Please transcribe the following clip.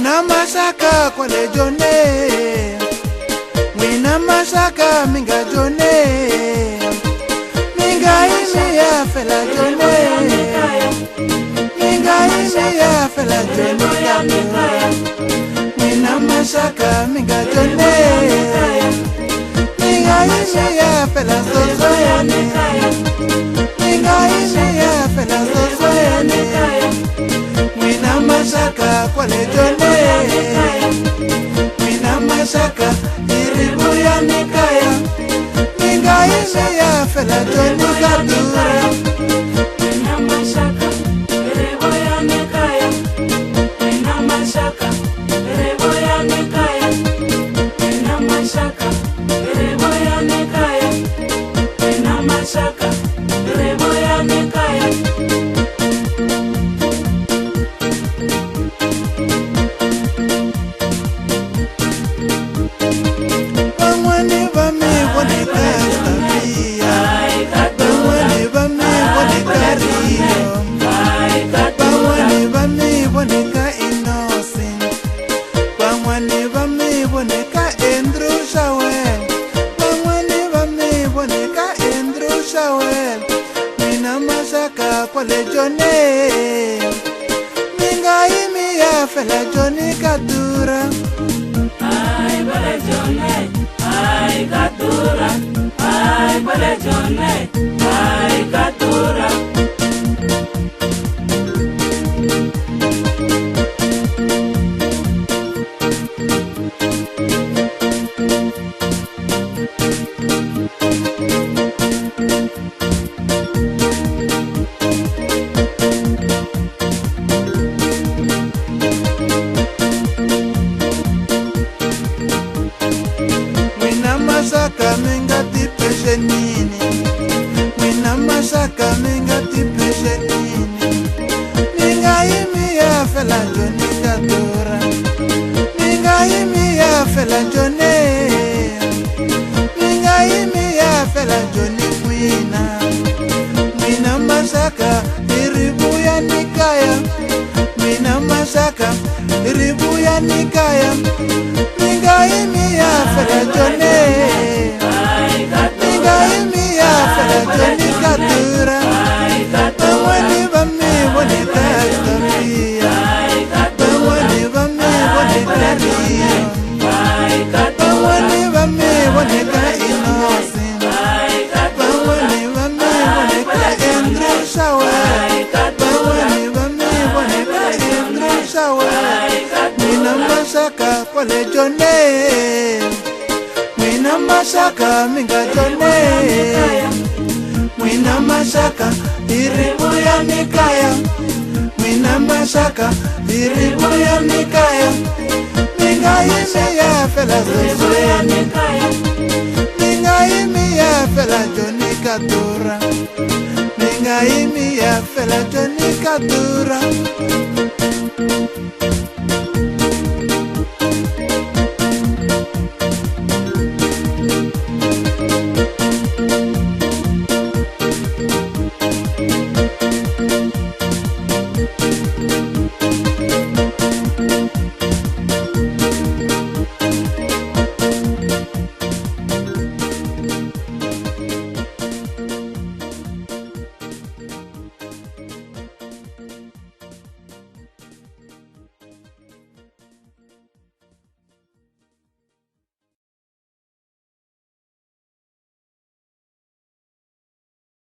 Mwina masaka kwa lejone, mwina masaka minga jone, minga imi ya fela jone, minga imi ya fela jone. Mwina masaka minga jone, minga imi ya fela zozoyane, minga imi ya fela zozoyane. Mwina masaka kwa lejone, mwina masaka iribu ya nikaya, minga imi ya fela jone kadura. Mwina masaka iribu ya nikaya, mwina masaka iribu ya nikaya, mwina masaka iribu ya nikaya, mwina masaka iribu ya nikaya. Minga imi ya fela jone kadura. Ay bale jone, ay kadura. Ay bale jone, ay kadura. Masaka minga tipeshe nini, mwina masaka minga tipeshe nini, minga imi ya fela jone kadura, minga imi ya fela jone, minga imi ya fela jone mwina, mwina masaka iribu ya nikaya, mwina masaka iribu ya nikaya, minga imi ya fela jone. Mwina masaka minga jone, mwina masaka iribu ya nikaya, mwina masaka iribu ya nikaya, minga imi ya fela zozoyane, minga imi ya fela jone kadura, minga imi ya fela jone kadura.